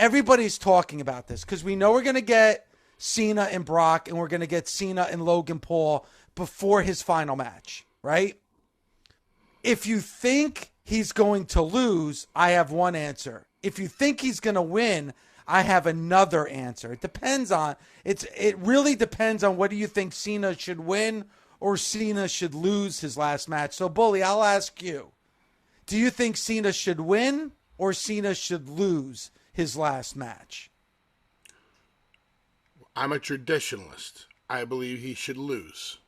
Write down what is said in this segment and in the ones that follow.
everybody's talking about this because we know we're going to get Cena and Brock and we're going to get Cena and Logan Paul before his final match, right? If you think he's going to lose, I have one answer. If you think he's going to win, I have another answer. It really depends on whether you think Cena should win or Cena should lose his last match. So, Bully, I'll ask you. Do you think Cena should win or Cena should lose his last match? I'm a traditionalist. I believe he should lose.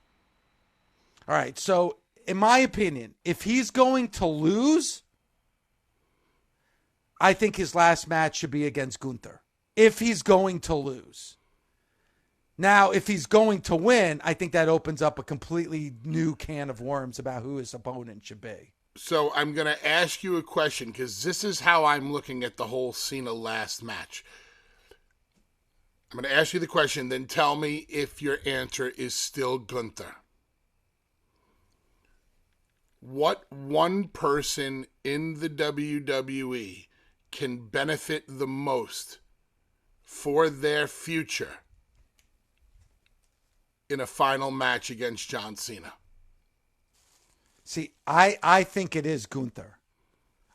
All right. So, in my opinion, if he's going to lose, I think his last match should be against Gunther. If he's going to lose. Now, if he's going to win, I think that opens up a completely new can of worms about who his opponent should be. So I'm going to ask you a question because this is how I'm looking at the whole Cena last match. I'm going to ask you the question, then tell me if your answer is still Gunther. What one person in the WWE can benefit the most for their future in a final match against John Cena? See, I think it is Gunther.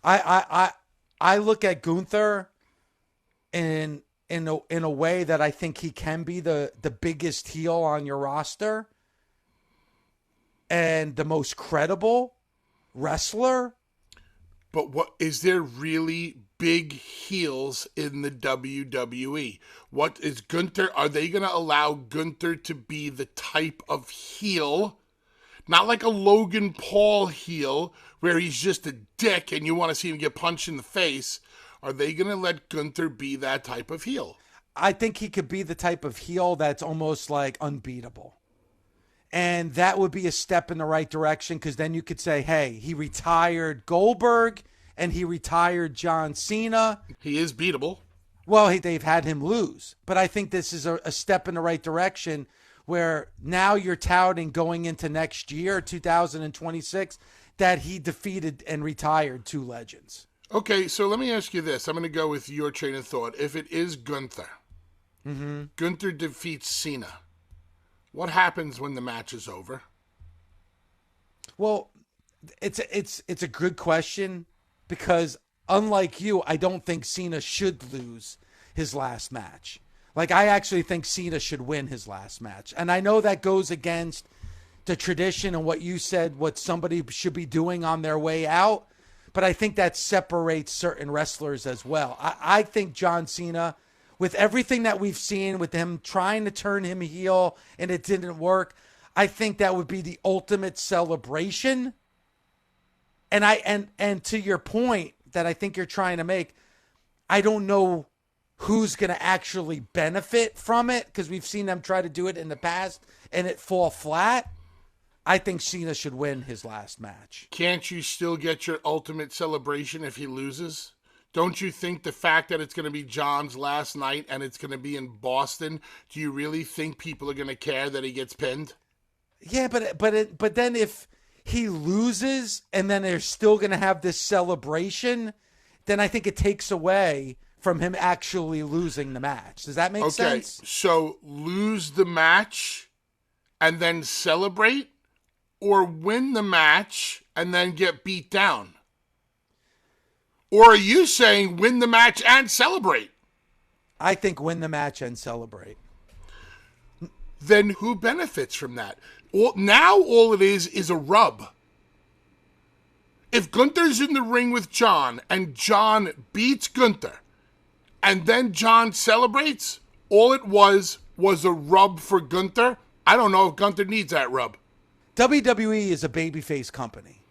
I look at Gunther in a way that I think he can be the biggest heel on your roster and the most credible wrestler. But what is there really big heels in the WWE? What is Gunther? Are they going to allow Gunther to be the type of heel? Not like a Logan Paul heel where he's just a dick and you want to see him get punched in the face. Are they going to let Gunther be that type of heel? I think he could be the type of heel that's almost like unbeatable. And that would be a step in the right direction because then you could say, hey, he retired Goldberg and he retired John Cena. He is beatable. Well, they've had him lose. But I think this is a step in the right direction where now you're touting going into next year, 2026, that he defeated and retired two legends. Okay, so let me ask you this. I'm going to go with your train of thought. If it is Gunther, Gunther defeats Cena, what happens when the match is over? Well, it's a good question because unlike you, I don't think Cena should lose his last match. Like, I actually think Cena should win his last match. And I know that goes against the tradition and what you said, what somebody should be doing on their way out. But I think that separates certain wrestlers as well. I think John Cena, with everything that we've seen, with him trying to turn him heel and it didn't work, I think that would be the ultimate celebration. And to your point that I think you're trying to make, I don't know who's going to actually benefit from it because we've seen them try to do it in the past and it fall flat. I think Cena should win his last match. Can't you still get your ultimate celebration if he loses? Don't you think the fact that it's going to be John's last night and it's going to be in Boston, do you really think people are going to care that he gets pinned? Yeah, but then if he loses and then they're still going to have this celebration, then I think it takes away from him actually losing the match. Does that make sense? Okay, so lose the match and then celebrate, or win the match and then get beat down? Or are you saying win the match and celebrate? I think win the match and celebrate. Then who benefits from that? Now all it is a rub. If Gunther's in the ring with John and John beats Gunther and then John celebrates, all it was a rub for Gunther. I don't know if Gunther needs that rub. WWE is a babyface company.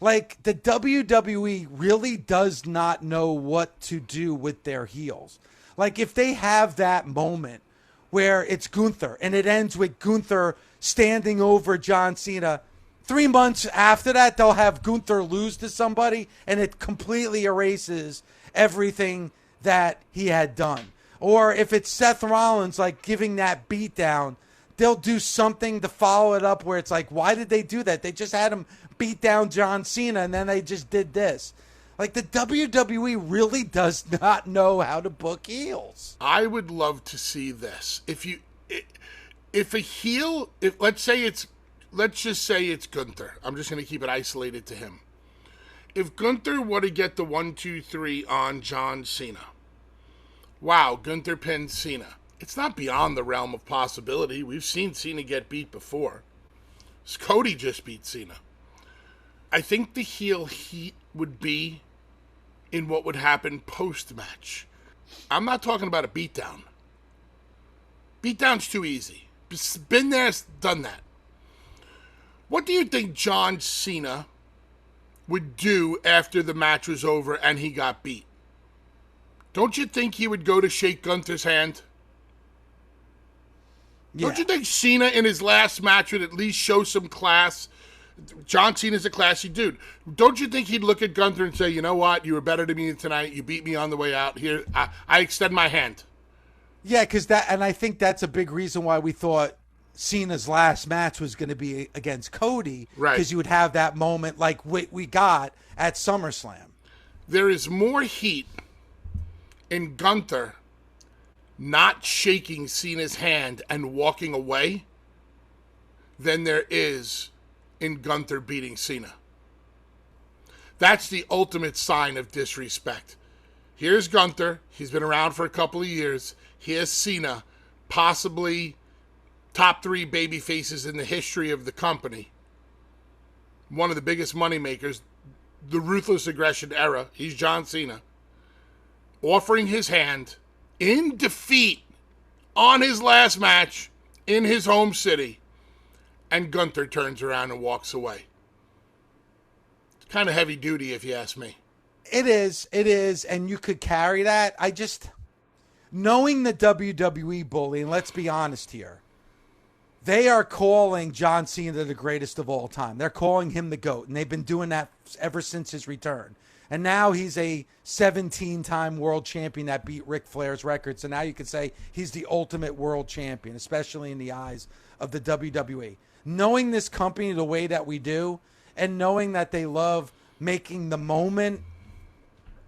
Like, the WWE really does not know what to do with their heels. Like, if they have that moment where it's Gunther and it ends with Gunther standing over John Cena, 3 months after that, they'll have Gunther lose to somebody and it completely erases everything that he had done. Or if it's Seth Rollins, like, giving that beatdown, they'll do something to follow it up where it's like, why did they do that? They just had him beat down John Cena and then they just did this. Like, the WWE really does not know how to book heels. I would love to see this. If a heel, let's just say it's Gunther. I'm just going to keep it isolated to him. If Gunther were to get the 1-2-3 on John Cena, wow, Gunther pinned Cena. It's not beyond the realm of possibility. We've seen Cena get beat before. Cody just beat Cena. I think the heel heat would be in what would happen post-match. I'm not talking about a beatdown. Beatdown's too easy. Been there, done that. What do you think John Cena would do after the match was over and he got beat? Don't you think he would go to shake Gunther's hand? Yeah. Don't you think Cena in his last match would at least show some class? John Cena's a classy dude. Don't you think he'd look at Gunther and say, you know what, you were better to me tonight, you beat me on the way out, here, I extend my hand. Yeah, and I think that's a big reason why we thought Cena's last match was going to be against Cody. Right. Because you would have that moment like we got at SummerSlam. There is more heat in Gunther not shaking Cena's hand and walking away than there is in Gunther beating Cena. That's the ultimate sign of disrespect. Here's Gunther. He's been around for a couple of years. Here's Cena, possibly top 3 baby faces in the history of the company. One of the biggest moneymakers, the Ruthless Aggression era. He's John Cena. Offering his hand in defeat on his last match in his home city. And Gunther turns around and walks away. It's kind of heavy duty, if you ask me. It is, and you could carry that. Knowing the WWE, Bully, and let's be honest here, they are calling John Cena the greatest of all time. They're calling him the GOAT, and they've been doing that ever since his return. And now he's a 17-time world champion that beat Ric Flair's record. So now you could say he's the ultimate world champion, especially in the eyes of the WWE. Knowing this company the way that we do, and knowing that they love making the moment,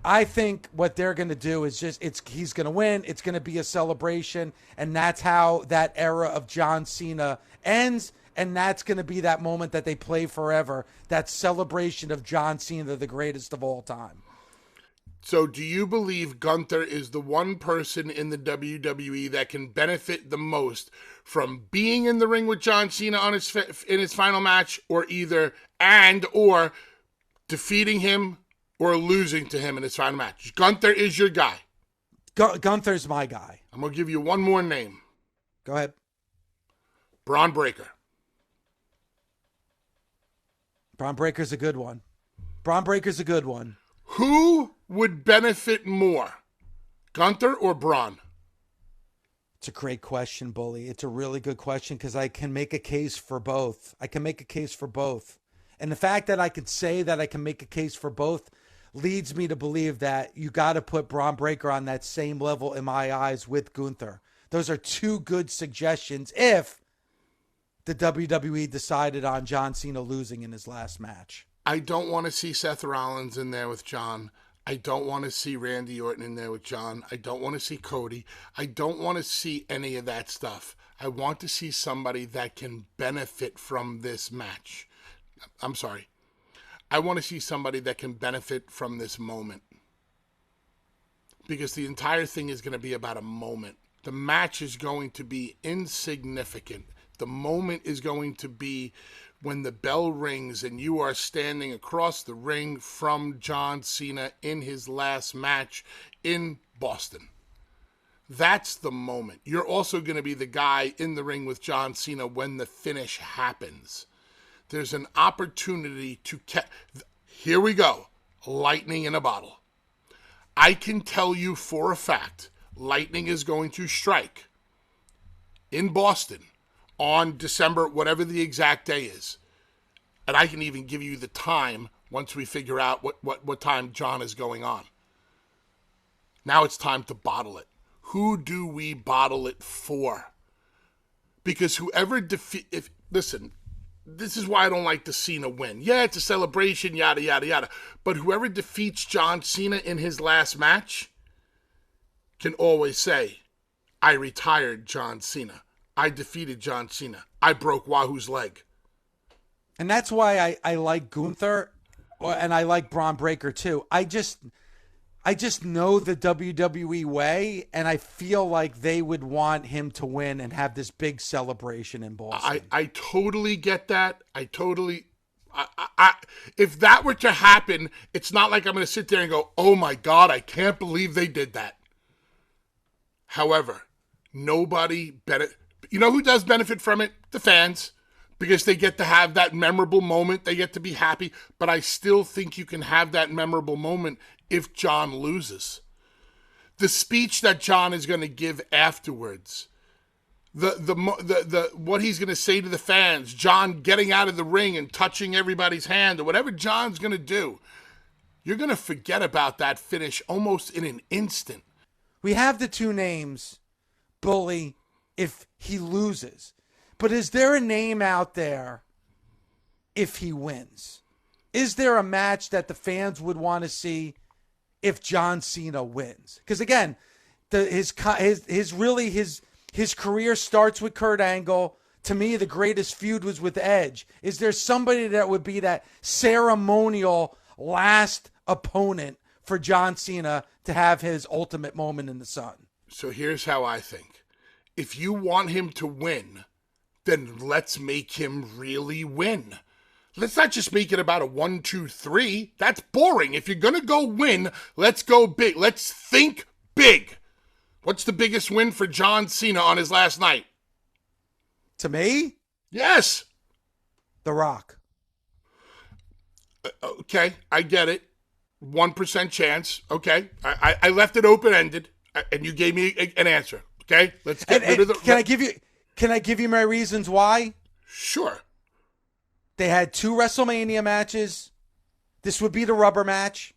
I think what they're going to do is he's going to win. It's going to be a celebration, and that's how that era of John Cena ends, and that's going to be that moment that they play forever, that celebration of John Cena, the greatest of all time. So do you believe Gunther is the one person in the WWE that can benefit the most from being in the ring with John Cena in his final match, or or defeating him or losing to him in his final match? Gunther is your guy. Gunther's my guy. I'm going to give you one more name. Go ahead. Bron Breakker. Bron Breakker's a good one. Bron Breakker's a good one. Who would benefit more, Gunther or Bron? It's a great question, Bully. It's a really good question because I can make a case for both. And the fact that I could say that I can make a case for both leads me to believe that you got to put Bron Breakker on that same level in my eyes with Gunther. Those are two good suggestions if the WWE decided on John Cena losing in his last match. I don't want to see Seth Rollins in there with John. I don't want to see Randy Orton in there with John. I don't want to see Cody. I don't want to see any of that stuff. I want to see somebody that can benefit from this match. I'm sorry. I want to see somebody that can benefit from this moment. Because the entire thing is going to be about a moment. The match is going to be insignificant. The moment is going to be when the bell rings and you are standing across the ring from John Cena in his last match in Boston. That's the moment. You're also going to be the guy in the ring with John Cena when the finish happens. There's an opportunity to here we go. Lightning in a bottle. I can tell you for a fact, lightning is going to strike in Boston on December, whatever the exact day is. And I can even give you the time once we figure out what time John is going on. Now it's time to bottle it. Who do we bottle it for? Because whoever listen, this is why I don't like the Cena win. Yeah, it's a celebration, yada, yada, yada. But whoever defeats John Cena in his last match can always say, I retired John Cena. I defeated John Cena. I broke Wahoo's leg. And that's why I like Gunther, and I like Bron Breakker too. I just know the WWE way, and I feel like they would want him to win and have this big celebration in Boston. I totally get that. If that were to happen, it's not like I'm going to sit there and go, oh my God, I can't believe they did that. However, nobody you know who does benefit from it? The fans. Because they get to have that memorable moment. They get to be happy. But I still think you can have that memorable moment if John loses. The speech that John is going to give afterwards. The what he's going to say to the fans. John getting out of the ring and touching everybody's hand. Or whatever John's going to do. You're going to forget about that finish almost in an instant. We have the two names. Bully, if he loses. But is there a name out there if he wins? Is there a match that the fans would want to see if John Cena wins? Because again, his career starts with Kurt Angle. To me, the greatest feud was with Edge. Is there somebody that would be that ceremonial last opponent for John Cena to have his ultimate moment in the sun? So here's how I think. If you want him to win, then let's make him really win. Let's not just make it about a 1, 2, 3. That's boring. If you're going to go win, let's go big. Let's think big. What's the biggest win for John Cena on his last night? To me? Yes. The Rock. Okay, I get it. 1% chance. Okay, I left it open-ended, and you gave me an answer. Okay, let's get rid of the... Can I give you my reasons why? Sure. They had 2 WrestleMania matches. This would be the rubber match.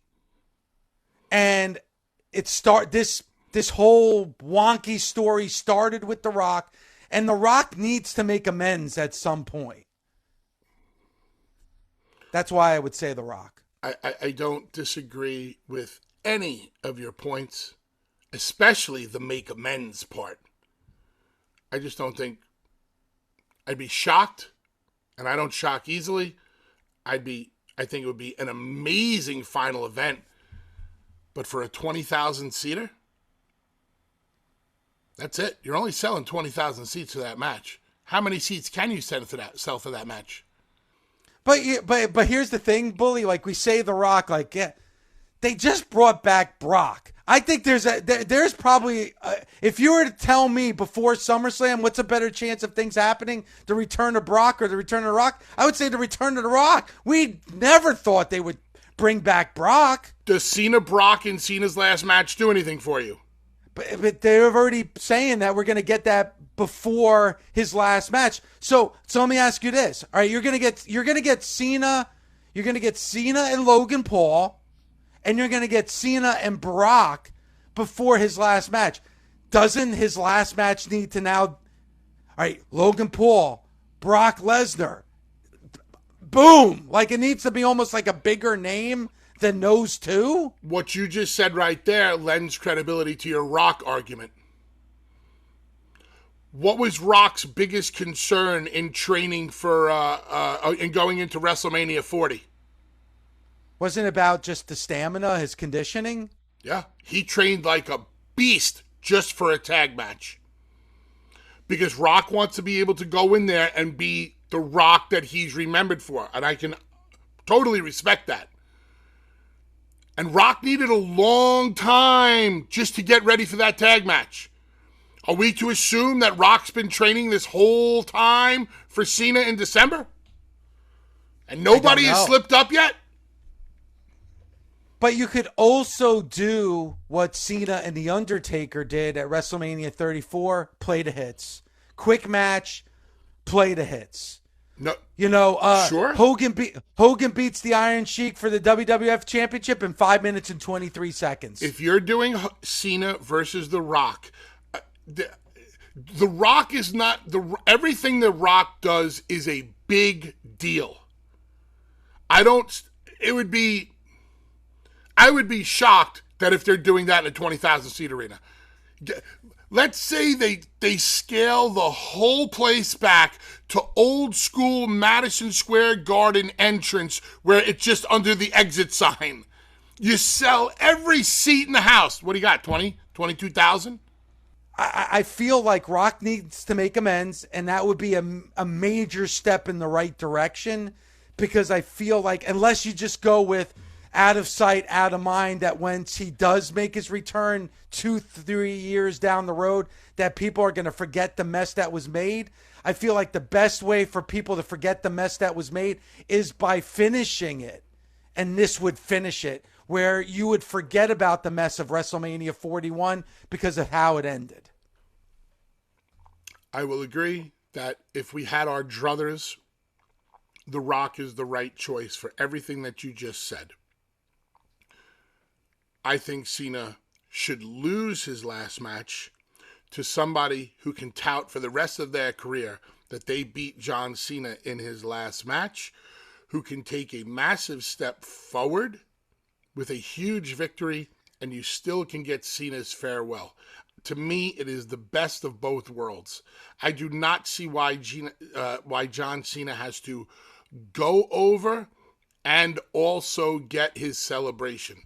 And this whole wonky story started with The Rock. And The Rock needs to make amends at some point. That's why I would say The Rock. I don't disagree with any of your points, especially the make amends part. I just don't think... I'd be shocked, and I don't shock easily. I think it would be an amazing final event, but for a 20,000 seater, that's it. You're only selling 20,000 seats for that match. How many seats can you sell for that match? But here's the thing, Bully. Like we say, The Rock. Like they just brought back Brock. I think there's probably, if you were to tell me before SummerSlam, what's a better chance of things happening, the return of Brock or the return of The Rock? I would say the return of The Rock. We never thought they would bring back Brock. Does Cena, Brock, in Cena's last match do anything for you? But they're already saying that we're going to get that before his last match. So let me ask you this. All right, you're going to get Cena and Logan Paul. And you're going to get Cena and Brock before his last match. Doesn't his last match need to now... All right, Logan Paul, Brock Lesnar. Boom! Like, it needs to be almost like a bigger name than those two. What you just said right there lends credibility to your Rock argument. What was Rock's biggest concern in training for... in going into WrestleMania 40? Wasn't it about just the stamina, his conditioning? Yeah, he trained like a beast just for a tag match. Because Rock wants to be able to go in there and be the Rock that he's remembered for. And I can totally respect that. And Rock needed a long time just to get ready for that tag match. Are we to assume that Rock's been training this whole time for Cena in December? And nobody has slipped up yet? But you could also do what Cena and The Undertaker did at WrestleMania 34, play the hits. Quick match, play the hits. No, sure. Hogan beats the Iron Sheik for the WWF Championship in 5 minutes and 23 seconds. If you're doing Cena versus The Rock, The Rock is not everything the Rock does is a big deal. I would be shocked that if they're doing that in a 20,000 seat arena. Let's say they scale the whole place back to old school Madison Square Garden entrance where it's just under the exit sign. You sell every seat in the house. What do you got, 22,000? I feel like Rock needs to make amends, and that would be a major step in the right direction, because I feel like unless you just go with out of sight, out of mind, that once he does make his return 2-3 years down the road, that people are going to forget the mess that was made. I feel like the best way for people to forget the mess that was made is by finishing it. And this would finish it, where you would forget about the mess of WrestleMania 41 because of how it ended. I will agree that if we had our druthers, The Rock is the right choice for everything that you just said. I think Cena should lose his last match to somebody who can tout for the rest of their career that they beat John Cena in his last match, who can take a massive step forward with a huge victory, and you still can get Cena's farewell. To me, it is the best of both worlds. I do not see why John Cena has to go over and also get his celebration.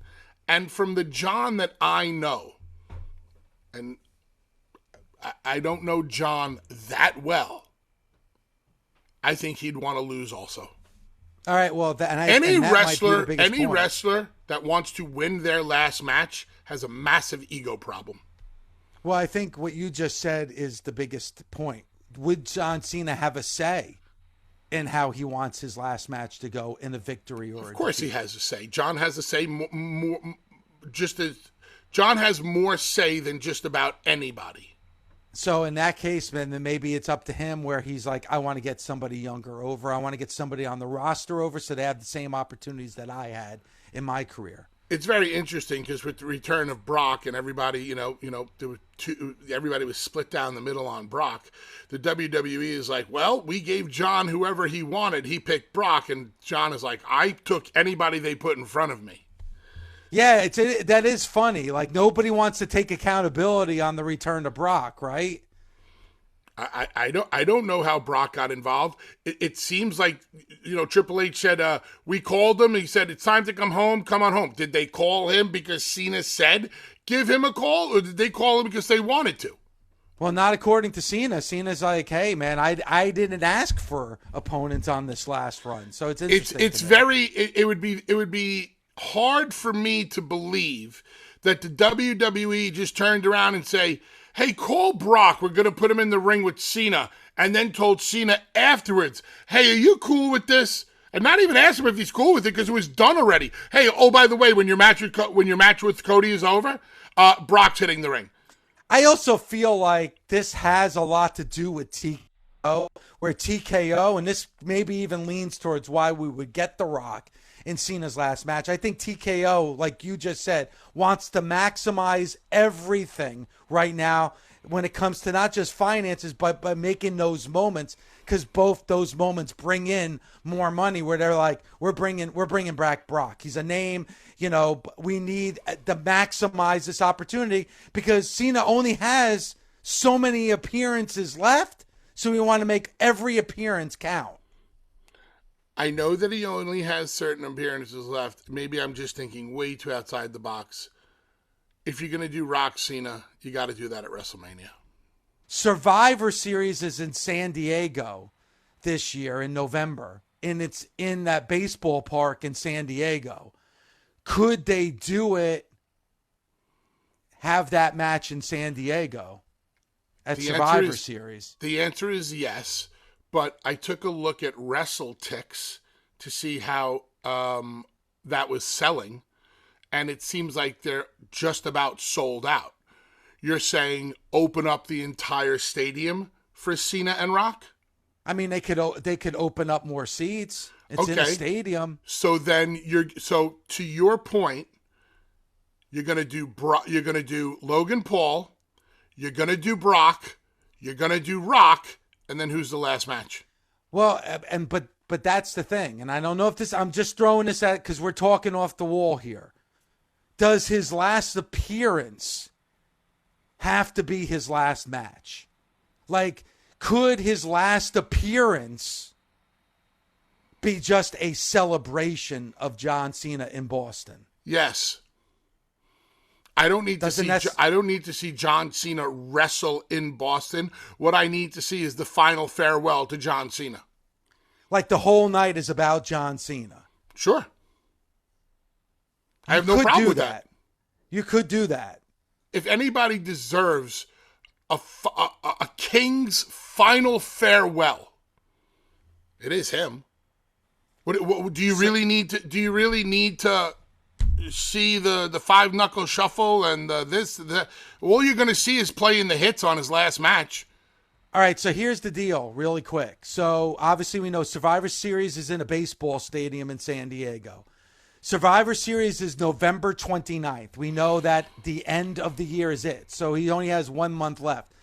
And from the John that I know, and I don't know John that well, I think he'd want to lose also. All right, well, any wrestler that wants to win their last match has a massive ego problem. Well, I think what you just said is the biggest point. Would John Cena have a say in how he wants his last match to go in a victory or Of course he has a say. John has a say more just as John has more say than just about anybody. So in that case, then maybe it's up to him, where he's like, I want to get somebody younger over. I want to get somebody on the roster over so they have the same opportunities that I had in my career. It's very interesting because with the return of Brock and everybody, there were everybody was split down the middle on Brock. The WWE is like, well, we gave John whoever he wanted. He picked Brock, and John is like, I took anybody they put in front of me. Yeah, that is funny. Like, nobody wants to take accountability on the return to Brock, right? I don't know how Brock got involved. It seems like, Triple H said, we called him. He said, it's time to come home. Come on home. Did they call him because Cena said, give him a call? Or did they call him because they wanted to? Well, not according to Cena. Cena's like, hey, man, I didn't ask for opponents on this last run. So it's interesting. It would be hard for me to believe that the WWE just turned around and say, hey, call Brock. We're going to put him in the ring with Cena. And then told Cena afterwards, hey, are you cool with this? And not even ask him if he's cool with it because it was done already. Hey, oh, by the way, when your match with Cody is over, Brock's hitting the ring. I also feel like this has a lot to do with TKO, where TKO, and this maybe even leans towards why we would get The Rock in Cena's last match. I think TKO, like you just said, wants to maximize everything right now when it comes to not just finances, but by making those moments, because both those moments bring in more money, where they're like, we're bringing back Brock. He's a name, we need to maximize this opportunity because Cena only has so many appearances left. So we want to make every appearance count. I know that he only has certain appearances left. Maybe I'm just thinking way too outside the box. If you're going to do Rock Cena, you got to do that at WrestleMania. Survivor Series is in San Diego this year in November, and it's in that baseball park in San Diego. Could they do it, have that match in San Diego at Survivor Series? The answer is yes. But I took a look at WrestleTix to see how that was selling, and it seems like they're just about sold out. You're saying open up the entire stadium for Cena and Rock? I mean, they could open up more seats. It's in a stadium. So then to your point, you're gonna do Logan Paul, you're gonna do Brock. You're going to do Rock, and then who's the last match? Well, but that's the thing. And I don't know if this, I'm just throwing this at, because we're talking off the wall here. Does his last appearance have to be his last match? Like, could his last appearance be just a celebration of John Cena in Boston? Yes. I don't need to see John Cena wrestle in Boston. What I need to see is the final farewell to John Cena. Like the whole night is about John Cena. Sure. I have no problem with that. You could do that. If anybody deserves a king's final farewell, it is him. What do you really need to? Do you really need to see the five knuckle shuffle and this? All you're going to see is playing the hits on his last match. All right, so here's the deal, really quick. So obviously we know Survivor Series is in a baseball stadium in San Diego. Survivor Series is November 29th. We know that the end of the year is it. So he only has 1 month left.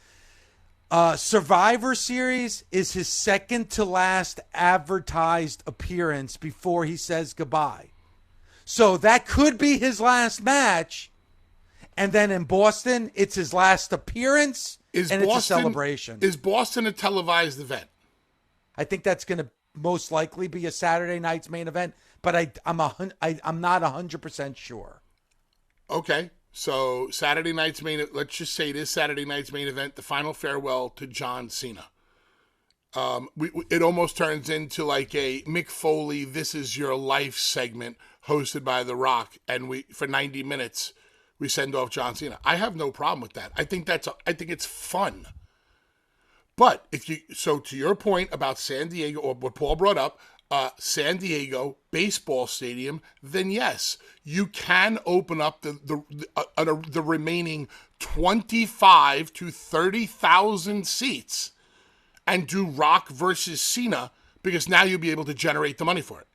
Survivor Series is his second to last advertised appearance before he says goodbye. So that could be his last match. And then in Boston, it's his last appearance. It's a celebration. Is Boston a televised event? I think that's going to most likely be a Saturday night's main event, but I'm not 100% sure. Okay, so Saturday night's let's just say this Saturday night's main event, the final farewell to John Cena. It almost turns into like a Mick Foley, "This Is Your Life" segment hosted by The Rock, and for 90 minutes. We send off John Cena. I have no problem with that. I think it's fun. But to your point about San Diego, or what Paul brought up, San Diego baseball stadium, then yes, you can open up the remaining 25 to 30,000 seats and do Rock versus Cena, because now you'll be able to generate the money for it.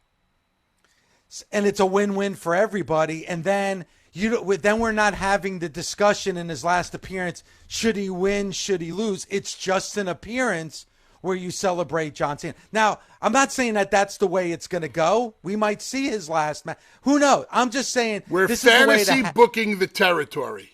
And it's a win-win for everybody. And then then we're not having the discussion in his last appearance. Should he win? Should he lose? It's just an appearance where you celebrate John Cena. Now, I'm not saying that that's the way it's going to go. We might see his last match. Who knows? I'm just saying we're fantasy booking the territory.